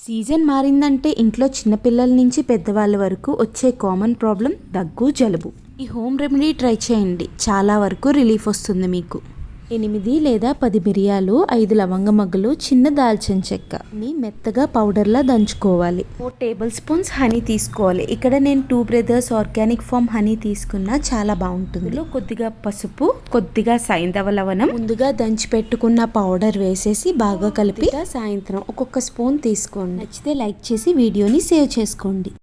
Season మారిందంటే ఇంట్లో చిన్నపిల్లల నుంచి పెద్దవాళ్ళ వరకు వచ్చే కామన్ ప్రాబ్లం దగ్గు జలుబు. ఈ హోమ్ రెమెడీ ట్రై చేయండి, చాలా వరకు రిలీఫ్ వస్తుంది మీకు. 8 లేదా 10 మిరియాలు, 5 లవంగ మగ్గలు, చిన్న దాల్చిన చెక్కని మెత్తగా పౌడర్లా దంచుకోవాలి. 4 టేబుల్ స్పూన్స్ హనీ తీసుకోవాలి. ఇక్కడ నేను 2 బ్రదర్స్ ఆర్గానిక్ ఫామ్ హనీ తీసుకున్నా, చాలా బాగుంటుంది. కొద్దిగా పసుపు, కొద్దిగా సైంధవ లవణం, ముందుగా దంచి పెట్టుకున్న పౌడర్ వేసేసి బాగా కలిపి సాయంత్రం ఒక్కొక్క స్పూన్ తీసుకోండి. నచ్చితే లైక్ చేసి వీడియోని సేవ్ చేసుకోండి.